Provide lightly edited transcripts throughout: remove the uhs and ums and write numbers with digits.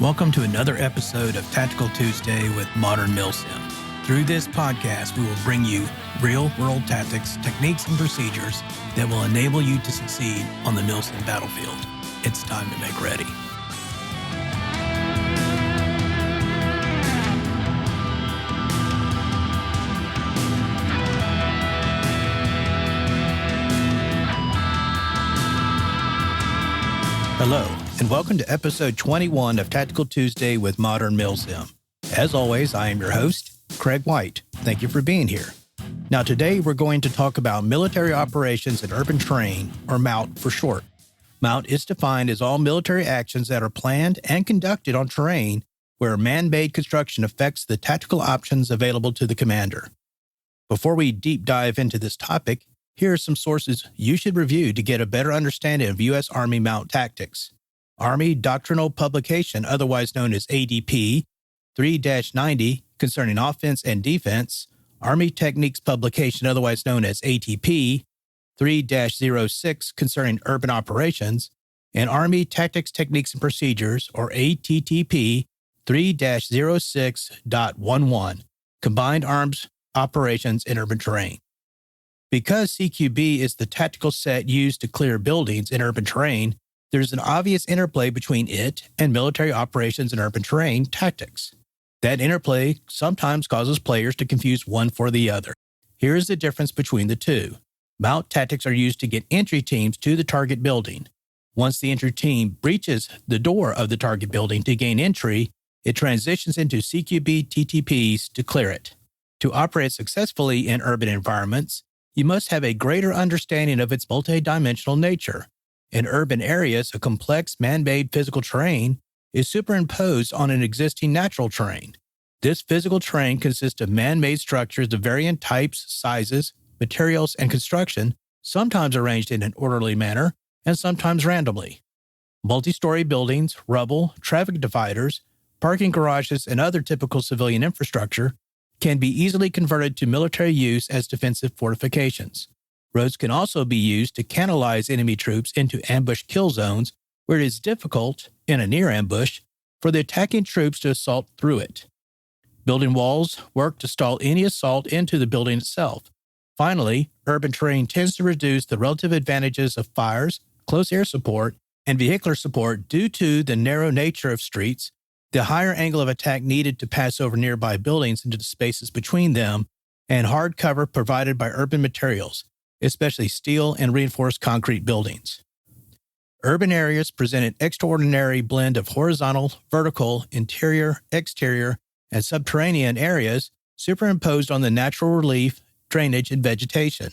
Welcome to another episode of Tactical Tuesday with Modern Milsim. Through this podcast, we will bring you real-world tactics, techniques, and procedures that will enable you to succeed on the Milsim battlefield. It's time to make ready. Hello, and welcome to episode 21 of Tactical Tuesday with Modern Milsim. As always, I am your host, Craig White. Thank you for being here. Now today we're going to talk about military operations in urban terrain, or MOUT for short. MOUT is defined as all military actions that are planned and conducted on terrain where man-made construction affects the tactical options available to the commander. Before we deep dive into this topic, here are some sources you should review to get a better understanding of U.S. Army MOUT tactics. Army Doctrinal Publication, otherwise known as ADP, 3-90, concerning offense and defense, Army Techniques Publication, otherwise known as ATP, 3-06, concerning urban operations, and Army Tactics, Techniques, and Procedures, or ATTP, 3-06.11, Combined Arms Operations in Urban Terrain. Because CQB is the tactical set used to clear buildings in urban terrain, there's an obvious interplay between it and military operations in urban terrain tactics. That interplay sometimes causes players to confuse one for the other. Here is the difference between the two. MOUT tactics are used to get entry teams to the target building. Once the entry team breaches the door of the target building to gain entry, it transitions into CQB TTPs to clear it. To operate successfully in urban environments, you must have a greater understanding of its multidimensional nature. In urban areas, a complex man-made physical terrain is superimposed on an existing natural terrain. This physical terrain consists of man-made structures of varying types, sizes, materials, and construction, sometimes arranged in an orderly manner and sometimes randomly. Multi-story buildings, rubble, traffic dividers, parking garages, and other typical civilian infrastructure can be easily converted to military use as defensive fortifications. Roads can also be used to canalize enemy troops into ambush kill zones where it is difficult, in a near ambush, for the attacking troops to assault through it. Building walls work to stall any assault into the building itself. Finally, urban terrain tends to reduce the relative advantages of fires, close air support, and vehicular support due to the narrow nature of streets, the higher angle of attack needed to pass over nearby buildings into the spaces between them, and hard cover provided by urban materials, especially steel and reinforced concrete buildings. Urban areas present an extraordinary blend of horizontal, vertical, interior, exterior, and subterranean areas superimposed on the natural relief, drainage, and vegetation.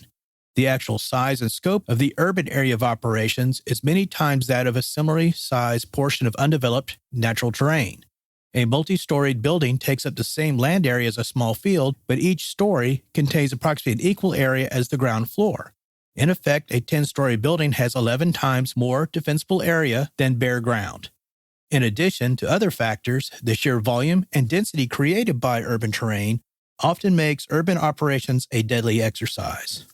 The actual size and scope of the urban area of operations is many times that of a similarly sized portion of undeveloped natural terrain. A multi-storied building takes up the same land area as a small field, but each story contains approximately an equal area as the ground floor. In effect, a 10-story building has 11 times more defensible area than bare ground. In addition to other factors, the sheer volume and density created by urban terrain often makes urban operations a deadly exercise.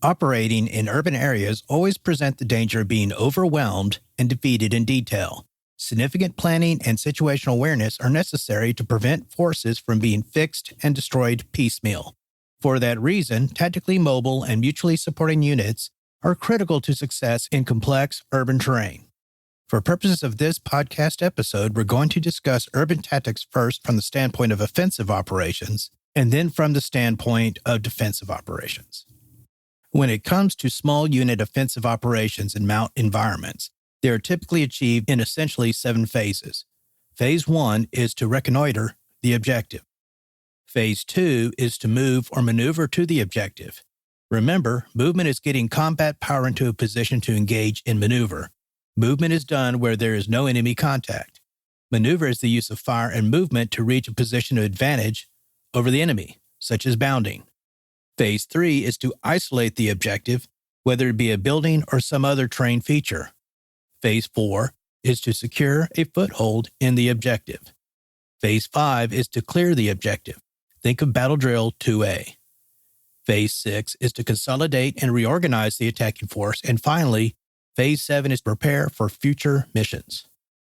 Operating in urban areas always present the danger of being overwhelmed and defeated in detail. Significant planning and situational awareness are necessary to prevent forces from being fixed and destroyed piecemeal. For that reason, tactically mobile and mutually supporting units are critical to success in complex urban terrain. For purposes of this podcast episode, we're going to discuss urban tactics first from the standpoint of offensive operations, and then from the standpoint of defensive operations. When it comes to small unit offensive operations in MOUT environments, they are typically achieved in essentially 7 phases. Phase 1 is to reconnoiter the objective. Phase 2 is to move or maneuver to the objective. Remember, movement is getting combat power into a position to engage in maneuver. Movement is done where there is no enemy contact. Maneuver is the use of fire and movement to reach a position of advantage over the enemy, such as bounding. Phase 3 is to isolate the objective, whether it be a building or some other terrain feature. Phase 4 is to secure a foothold in the objective. Phase 5 is to clear the objective. Think of Battle Drill 2A. Phase 6 is to consolidate and reorganize the attacking force. And finally, Phase 7 is to prepare for future missions.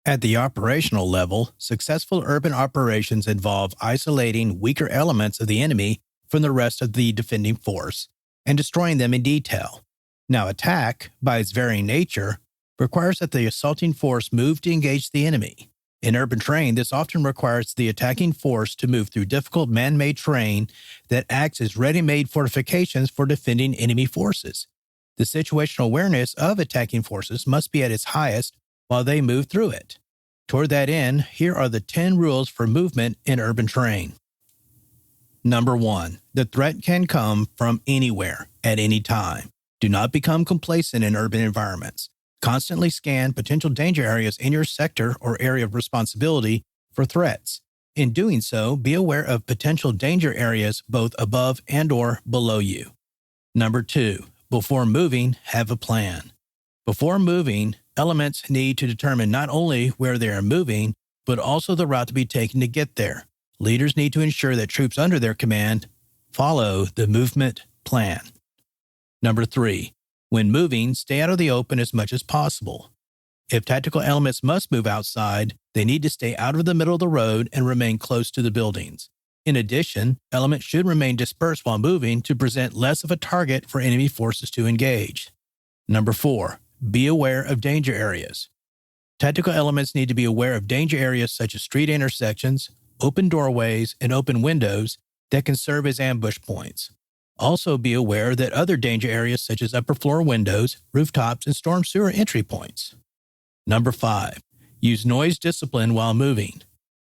At the operational level, successful urban operations involve isolating weaker elements of the enemy from the rest of the defending force and destroying them in detail. Now, attack, by its very nature, requires that the assaulting force move to engage the enemy. In urban terrain, this often requires the attacking force to move through difficult man-made terrain that acts as ready-made fortifications for defending enemy forces. The situational awareness of attacking forces must be at its highest while they move through it. Toward that end, here are the 10 rules for movement in urban terrain. Number 1. The threat can come from anywhere, at any time. Do not become complacent in urban environments. Constantly scan potential danger areas in your sector or area of responsibility for threats. In doing so, be aware of potential danger areas both above and/or below you. Number 2. Before moving, have a plan. Before moving, elements need to determine not only where they are moving, but also the route to be taken to get there. Leaders need to ensure that troops under their command follow the movement plan. Number 3. When moving, stay out of the open as much as possible. If tactical elements must move outside, they need to stay out of the middle of the road and remain close to the buildings. In addition, elements should remain dispersed while moving to present less of a target for enemy forces to engage. Number 4. Be aware of danger areas. Tactical elements need to be aware of danger areas such as street intersections, open doorways, and open windows that can serve as ambush points. Also be aware that other danger areas such as upper floor windows, rooftops, and storm sewer entry points. Number 5. Use noise discipline while moving.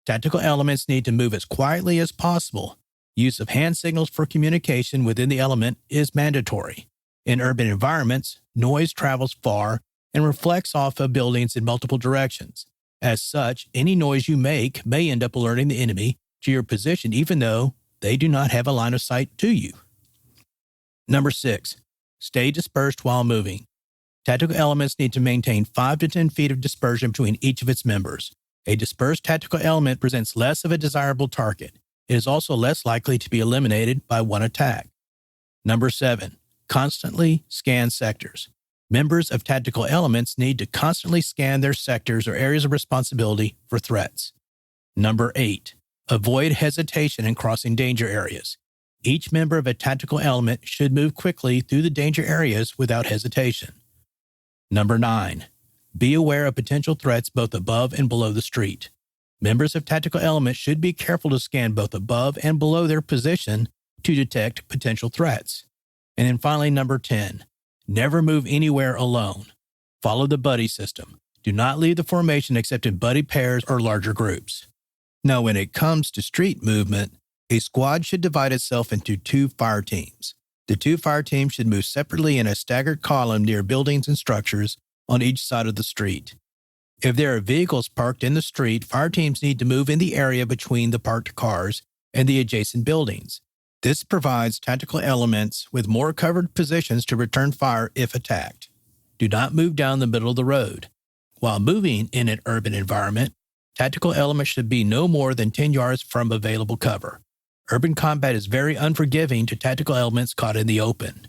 Tactical elements need to move as quietly as possible. Use of hand signals for communication within the element is mandatory. In urban environments, noise travels far and reflects off of buildings in multiple directions. As such, any noise you make may end up alerting the enemy to your position even though they do not have a line of sight to you. Number 6. Stay dispersed while moving. Tactical elements need to maintain 5 to 10 feet of dispersion between each of its members. A dispersed tactical element presents less of a desirable target. It is also less likely to be eliminated by one attack. Number 7. Constantly scan sectors. Members of tactical elements need to constantly scan their sectors or areas of responsibility for threats. Number 8. Avoid hesitation in crossing danger areas. Each member of a tactical element should move quickly through the danger areas without hesitation. Number 9. Be aware of potential threats both above and below the street. Members of tactical elements should be careful to scan both above and below their position to detect potential threats. And then finally, number 10. Never move anywhere alone. Follow the buddy system. Do not leave the formation except in buddy pairs or larger groups. Now, when it comes to street movement, a squad should divide itself into 2 fire teams. The 2 fire teams should move separately in a staggered column near buildings and structures on each side of the street. If there are vehicles parked in the street, fire teams need to move in the area between the parked cars and the adjacent buildings. This provides tactical elements with more covered positions to return fire if attacked. Do not move down the middle of the road. While moving in an urban environment, tactical elements should be no more than 10 yards from available cover. Urban combat is very unforgiving to tactical elements caught in the open.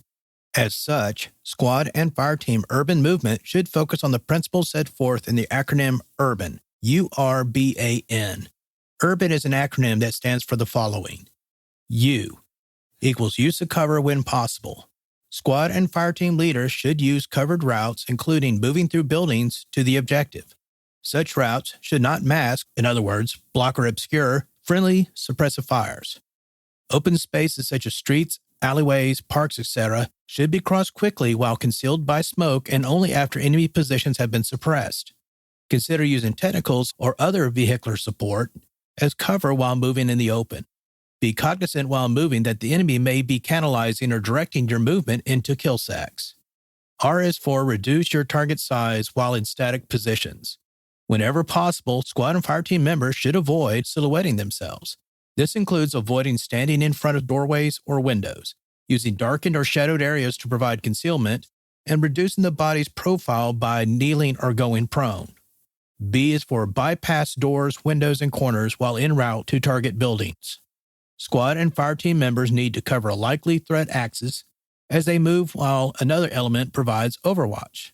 As such, squad and fire team urban movement should focus on the principles set forth in the acronym URBAN, U-R-B-A-N. URBAN is an acronym that stands for the following. U equals use of cover when possible. Squad and fire team leaders should use covered routes, including moving through buildings to the objective. Such routes should not mask, in other words, block or obscure, friendly suppressive fires. Open spaces such as streets, alleyways, parks, etc. should be crossed quickly while concealed by smoke and only after enemy positions have been suppressed. Consider using technicals or other vehicular support as cover while moving in the open. Be cognizant while moving that the enemy may be canalizing or directing your movement into kill sacks. R is for reduce your target size while in static positions. Whenever possible, squad and fire team members should avoid silhouetting themselves. This includes avoiding standing in front of doorways or windows, using darkened or shadowed areas to provide concealment, and reducing the body's profile by kneeling or going prone. B is for bypass doors, windows, and corners while en route to target buildings. Squad and fire team members need to cover a likely threat axis as they move while another element provides overwatch.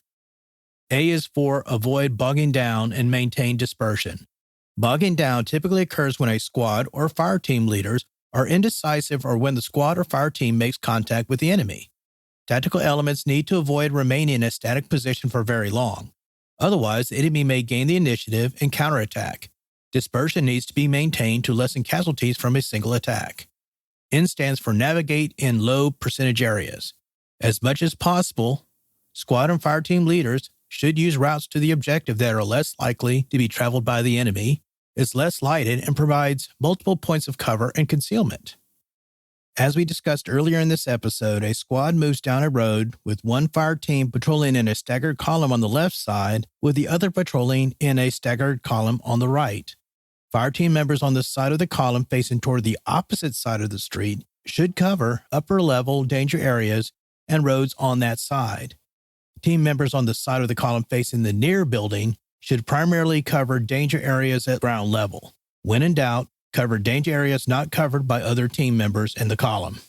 A is for avoid bogging down and maintain dispersion. Bogging down typically occurs when a squad or fire team leaders are indecisive or when the squad or fire team makes contact with the enemy. Tactical elements need to avoid remaining in a static position for very long. Otherwise, the enemy may gain the initiative and counterattack. Dispersion needs to be maintained to lessen casualties from a single attack. N stands for navigate in low percentage areas. As much as possible, squad and fire team leaders should use routes to the objective that are less likely to be traveled by the enemy, is less lighted, and provides multiple points of cover and concealment. As we discussed earlier in this episode, a squad moves down a road with one fire team patrolling in a staggered column on the left side, with the other patrolling in a staggered column on the right. Fire team members on the side of the column facing toward the opposite side of the street should cover upper-level danger areas and roads on that side. Team members on the side of the column facing the near building should primarily cover danger areas at ground level. When in doubt, cover danger areas not covered by other team members in the column.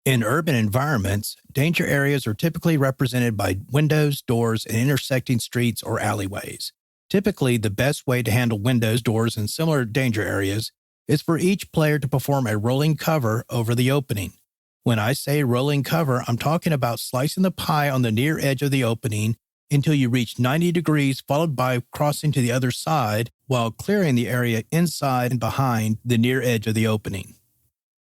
In urban environments, danger areas are typically represented by windows, doors, and intersecting streets or alleyways. Typically, the best way to handle windows, doors, and similar danger areas is for each player to perform a rolling cover over the opening. When I say rolling cover, I'm talking about slicing the pie on the near edge of the opening until you reach 90 degrees, followed by crossing to the other side while clearing the area inside and behind the near edge of the opening.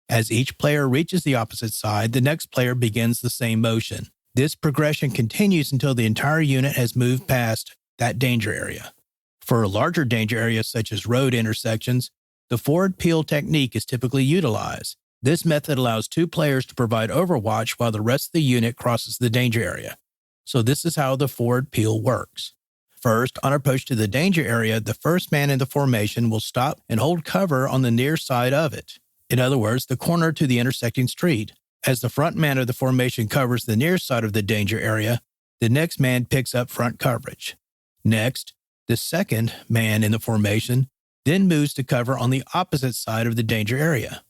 As each player reaches the opposite side, the next player begins the same motion. This progression continues until the entire unit has moved past that danger area. For larger danger areas such as road intersections, the forward peel technique is typically utilized. This method allows two players to provide overwatch while the rest of the unit crosses the danger area. So this is how the forward peel works. First, on approach to the danger area, the first man in the formation will stop and hold cover on the near side of it. In other words, the corner to the intersecting street. As the front man of the formation covers the near side of the danger area, the next man picks up front coverage. Next, the second man in the formation then moves to cover on the opposite side of the danger area.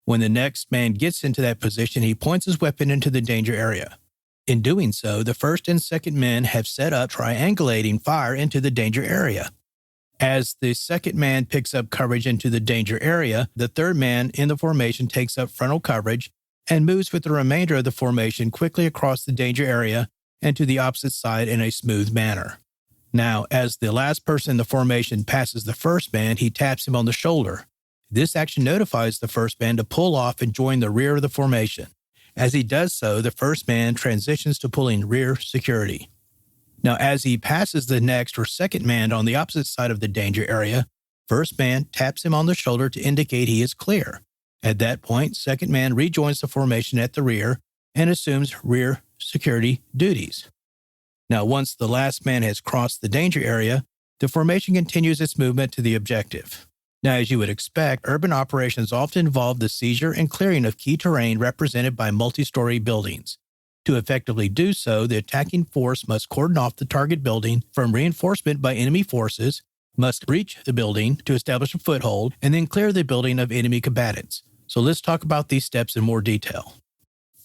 When the next man gets into that position, he points his weapon into the danger area. In doing so, the first and second men have set up triangulating fire into the danger area. As the second man picks up coverage into the danger area, the third man in the formation takes up frontal coverage and moves with the remainder of the formation quickly across the danger area and to the opposite side in a smooth manner. Now, as the last person in the formation passes the first man, he taps him on the shoulder. This action notifies the first man to pull off and join the rear of the formation. As he does so, the first man transitions to pulling rear security. Now, as he passes the next or second man on the opposite side of the danger area, first man taps him on the shoulder to indicate he is clear. At that point, second man rejoins the formation at the rear and assumes rear security duties. Now, once the last man has crossed the danger area, the formation continues its movement to the objective. Now, as you would expect, urban operations often involve the seizure and clearing of key terrain represented by multi-story buildings. To effectively do so, the attacking force must cordon off the target building from reinforcement by enemy forces, must breach the building to establish a foothold, and then clear the building of enemy combatants. So let's talk about these steps in more detail.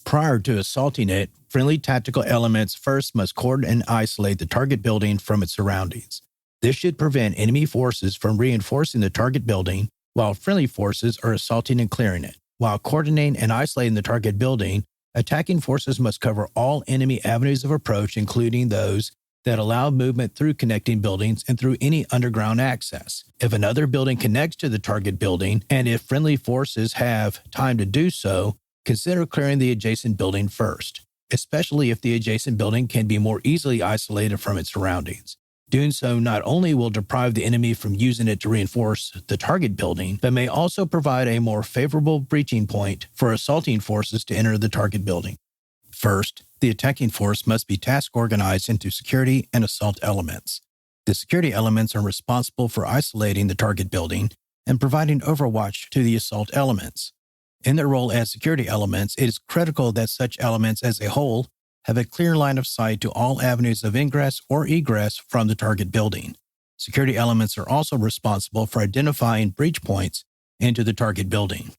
Prior to assaulting it, friendly tactical elements first must cordon and isolate the target building from its surroundings. This should prevent enemy forces from reinforcing the target building while friendly forces are assaulting and clearing it. While cordoning and isolating the target building, attacking forces must cover all enemy avenues of approach, including those that allow movement through connecting buildings and through any underground access. If another building connects to the target building, and if friendly forces have time to do so, consider clearing the adjacent building first, especially if the adjacent building can be more easily isolated from its surroundings. Doing so not only will deprive the enemy from using it to reinforce the target building, but may also provide a more favorable breaching point for assaulting forces to enter the target building. First, the attacking force must be task organized into security and assault elements. The security elements are responsible for isolating the target building and providing overwatch to the assault elements. In their role as security elements, it is critical that such elements as a whole have a clear line of sight to all avenues of ingress or egress from the target building. Security elements are also responsible for identifying breach points into the target building.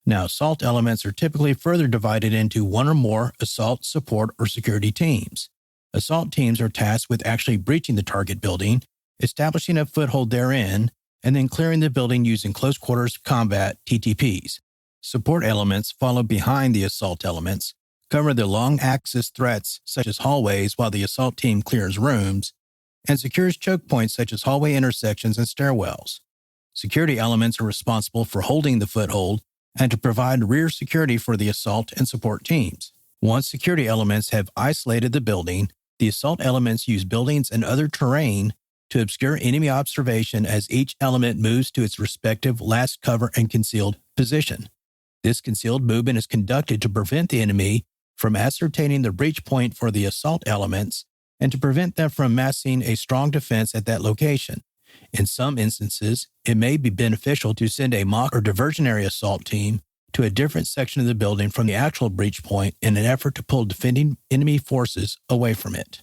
Now, assault elements are typically further divided into one or more assault, support, or security teams. Assault teams are tasked with actually breaching the target building, establishing a foothold therein, and then clearing the building using close quarters combat TTPs. Support elements follow behind the assault elements, cover the long axis threats such as hallways while the assault team clears rooms, and secures choke points such as hallway intersections and stairwells. Security elements are responsible for holding the foothold and to provide rear security for the assault and support teams. Once security elements have isolated the building, the assault elements use buildings and other terrain to obscure enemy observation as each element moves to its respective last cover and concealed position. This concealed movement is conducted to prevent the enemy from ascertaining the breach point for the assault elements and to prevent them from massing a strong defense at that location. In some instances, it may be beneficial to send a mock or diversionary assault team to a different section of the building from the actual breach point in an effort to pull defending enemy forces away from it.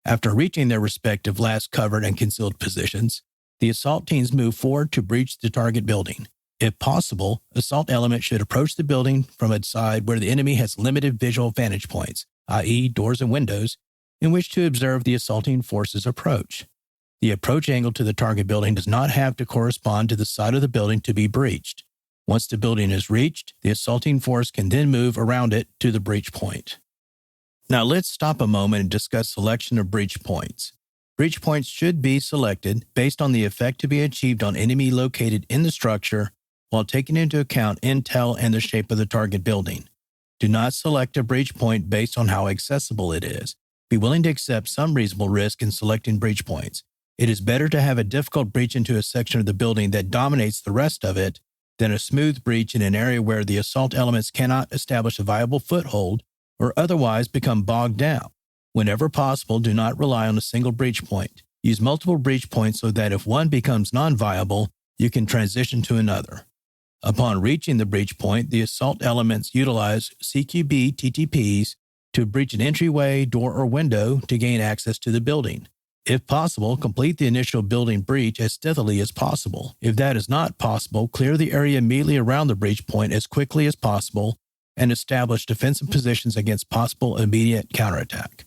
After reaching their respective last covered and concealed positions, the assault teams move forward to breach the target building. If possible, assault elements should approach the building from a side where the enemy has limited visual vantage points, i.e. doors and windows, in which to observe the assaulting forces approach. The approach angle to the target building does not have to correspond to the side of the building to be breached. Once the building is reached, the assaulting force can then move around it to the breach point. Now let's stop a moment and discuss selection of breach points. Breach points should be selected based on the effect to be achieved on enemy located in the structure while taking into account intel and the shape of the target building. Do not select a breach point based on how accessible it is. Be willing to accept some reasonable risk in selecting breach points. It is better to have a difficult breach into a section of the building that dominates the rest of it than a smooth breach in an area where the assault elements cannot establish a viable foothold or otherwise become bogged down. Whenever possible, do not rely on a single breach point. Use multiple breach points so that if one becomes non-viable, you can transition to another. Upon reaching the breach point, the assault elements utilize CQB TTPs to breach an entryway, door, or window to gain access to the building. If possible, complete the initial building breach as stealthily as possible. If that is not possible, clear the area immediately around the breach point as quickly as possible and establish defensive positions against possible immediate counterattack.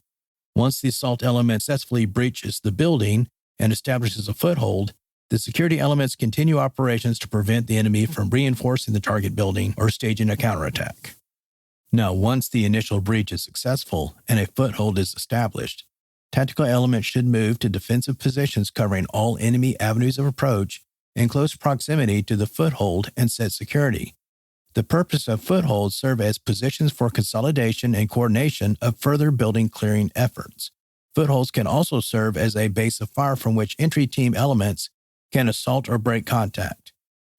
Once the assault element successfully breaches the building and establishes a foothold, the security elements continue operations to prevent the enemy from reinforcing the target building or staging a counterattack. Now, once the initial breach is successful and a foothold is established, tactical elements should move to defensive positions covering all enemy avenues of approach in close proximity to the foothold and set security. The purpose of footholds serve as positions for consolidation and coordination of further building clearing efforts. Footholds can also serve as a base of fire from which entry team elements can assault or break contact.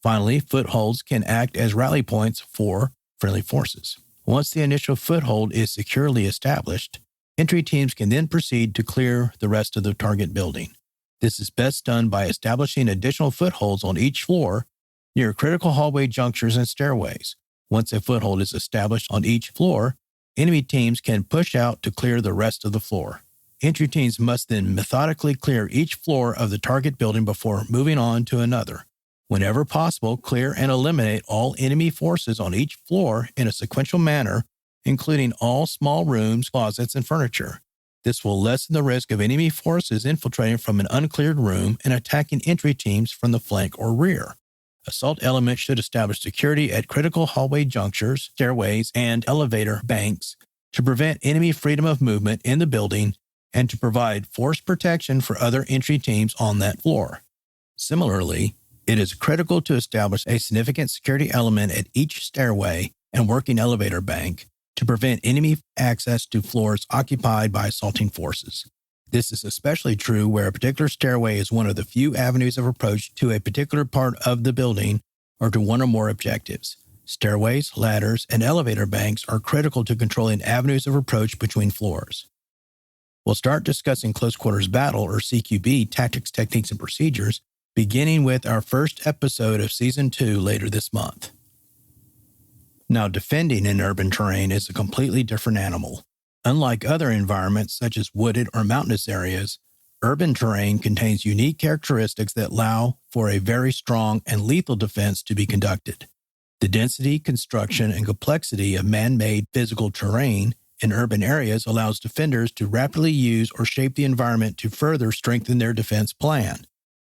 Finally, footholds can act as rally points for friendly forces. Once the initial foothold is securely established, entry teams can then proceed to clear the rest of the target building. This is best done by establishing additional footholds on each floor near critical hallway junctures and stairways. Once a foothold is established on each floor, enemy teams can push out to clear the rest of the floor. Entry teams must then methodically clear each floor of the target building before moving on to another. Whenever possible, clear and eliminate all enemy forces on each floor in a sequential manner, including all small rooms, closets, and furniture. This will lessen the risk of enemy forces infiltrating from an uncleared room and attacking entry teams from the flank or rear. Assault elements should establish security at critical hallway junctures, stairways, and elevator banks to prevent enemy freedom of movement in the building and to provide force protection for other entry teams on that floor. Similarly, it is critical to establish a significant security element at each stairway and working elevator bank to prevent enemy access to floors occupied by assaulting forces. This is especially true where a particular stairway is one of the few avenues of approach to a particular part of the building or to one or more objectives. Stairways, ladders, and elevator banks are critical to controlling avenues of approach between floors. We'll start discussing close quarters battle, or CQB, tactics, techniques, and procedures, beginning with our first episode of Season 2 later this month. Now, defending in urban terrain is a completely different animal. Unlike other environments such as wooded or mountainous areas, urban terrain contains unique characteristics that allow for a very strong and lethal defense to be conducted. The density, construction, and complexity of man-made physical terrain in urban areas allows defenders to rapidly use or shape the environment to further strengthen their defense plan.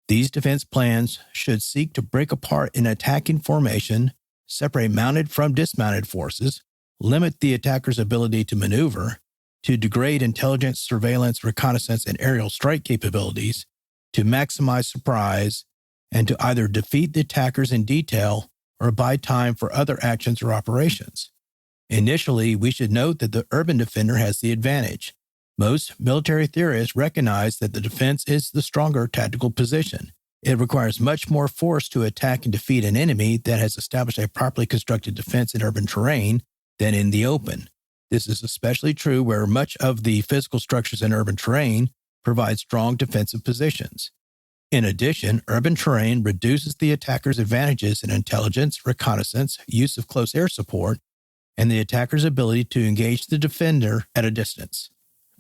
These defense plans should seek to break apart an attacking formation, separate mounted from dismounted forces, limit the attacker's ability to maneuver, to degrade intelligence, surveillance, reconnaissance, and aerial strike capabilities, to maximize surprise, and to either defeat the attackers in detail or buy time for other actions or operations. Initially, we should note that the urban defender has the advantage. Most military theorists recognize that the defense is the stronger tactical position. It requires much more force to attack and defeat an enemy that has established a properly constructed defense in urban terrain than in the open. This is especially true where much of the physical structures in urban terrain provide strong defensive positions. In addition, urban terrain reduces the attacker's advantages in intelligence, reconnaissance, use of close air support, and the attacker's ability to engage the defender at a distance.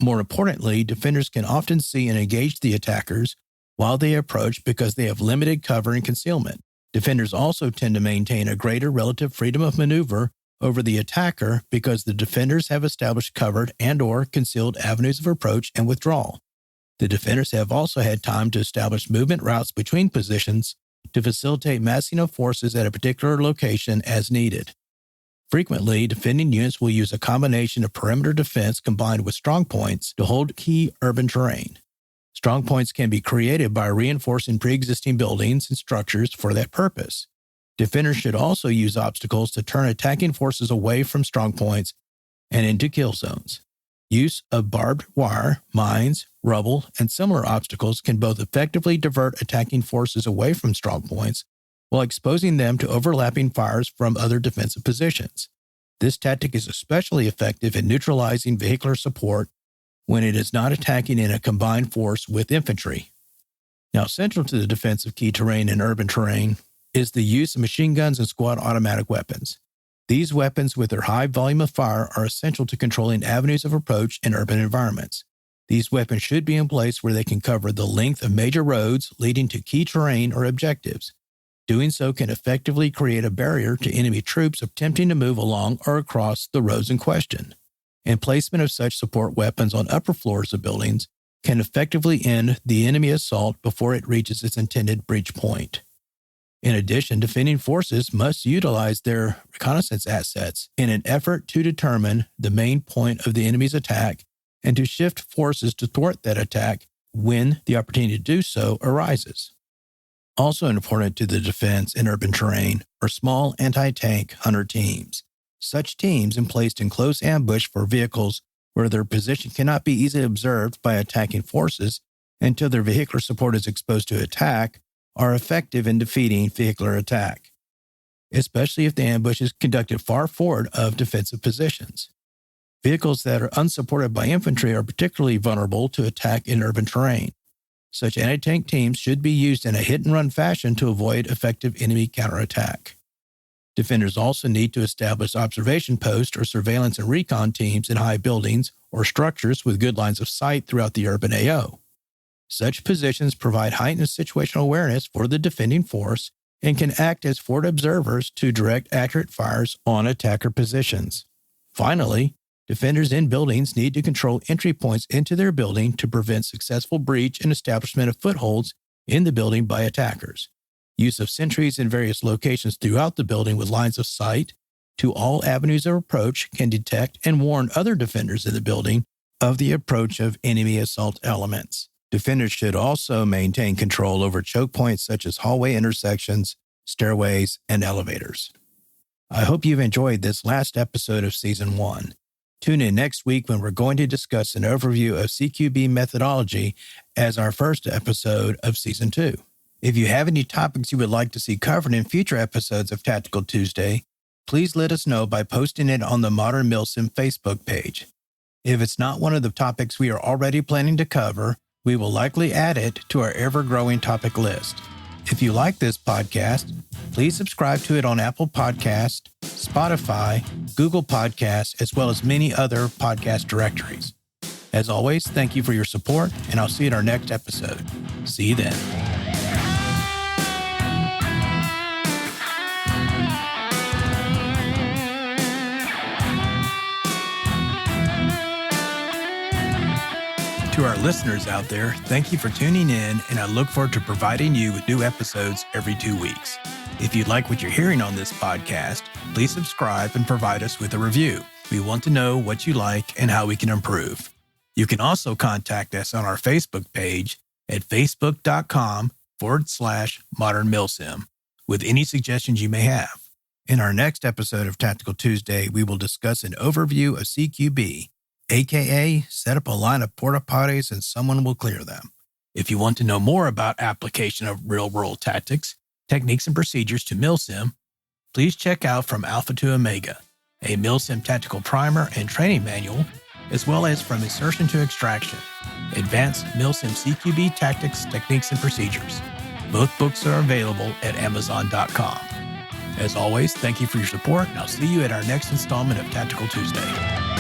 More importantly, defenders can often see and engage the attackers while they approach because they have limited cover and concealment. Defenders also tend to maintain a greater relative freedom of maneuver over the attacker because the defenders have established covered and/or concealed avenues of approach and withdrawal. The defenders have also had time to establish movement routes between positions to facilitate massing of forces at a particular location as needed. Frequently, defending units will use a combination of perimeter defense combined with strong points to hold key urban terrain. Strong points can be created by reinforcing pre-existing buildings and structures for that purpose. Defenders should also use obstacles to turn attacking forces away from strong points and into kill zones. Use of barbed wire, mines, rubble, and similar obstacles can both effectively divert attacking forces away from strong points while exposing them to overlapping fires from other defensive positions. This tactic is especially effective in neutralizing vehicular support when it is not attacking in a combined force with infantry. Now, central to the defense of key terrain in urban terrain is the use of machine guns and squad automatic weapons. These weapons, with their high volume of fire, are essential to controlling avenues of approach in urban environments. These weapons should be in place where they can cover the length of major roads leading to key terrain or objectives. Doing so can effectively create a barrier to enemy troops attempting to move along or across the roads in question. And placement of such support weapons on upper floors of buildings can effectively end the enemy assault before it reaches its intended breach point. In addition, defending forces must utilize their reconnaissance assets in an effort to determine the main point of the enemy's attack and to shift forces to thwart that attack when the opportunity to do so arises. Also important to the defense in urban terrain are small anti-tank hunter teams. Such teams, emplaced in close ambush for vehicles where their position cannot be easily observed by attacking forces until their vehicular support is exposed to attack, are effective in defeating vehicular attack, especially if the ambush is conducted far forward of defensive positions. Vehicles that are unsupported by infantry are particularly vulnerable to attack in urban terrain. Such anti-tank teams should be used in a hit-and-run fashion to avoid effective enemy counterattack. Defenders also need to establish observation posts or surveillance and recon teams in high buildings or structures with good lines of sight throughout the urban AO. Such positions provide heightened situational awareness for the defending force and can act as forward observers to direct accurate fires on attacker positions. Finally, defenders in buildings need to control entry points into their building to prevent successful breach and establishment of footholds in the building by attackers. Use of sentries in various locations throughout the building with lines of sight to all avenues of approach can detect and warn other defenders in the building of the approach of enemy assault elements. Defenders should also maintain control over choke points such as hallway intersections, stairways, and elevators. I hope you've enjoyed this last episode of Season 1. Tune in next week when we're going to discuss an overview of CQB methodology as our first episode of Season 2. If you have any topics you would like to see covered in future episodes of Tactical Tuesday, please let us know by posting it on the Modern Milsim Facebook page. If it's not one of the topics we are already planning to cover, we will likely add it to our ever-growing topic list. If you like this podcast, please subscribe to it on Apple Podcasts, Spotify, Google Podcasts, as well as many other podcast directories. As always, thank you for your support, and I'll see you in our next episode. See you then. To our listeners out there, thank you for tuning in, and I look forward to providing you with new episodes every 2 weeks. If you like what you're hearing on this podcast, please subscribe and provide us with a review. We want to know what you like and how we can improve. You can also contact us on our Facebook page at facebook.com/Modern Milsim with any suggestions you may have. In our next episode of Tactical Tuesday, we will discuss an overview of CQB, aka set up a line of porta potties and someone will clear them. If you want to know more about application of real-world tactics, techniques, and procedures to Milsim, please check out From Alpha to Omega, a Milsim tactical primer and training manual, as well as From Insertion to Extraction, Advanced Milsim CQB Tactics, Techniques, and Procedures. Both books are available at Amazon.com. As always, thank you for your support, and I'll see you at our next installment of Tactical Tuesday.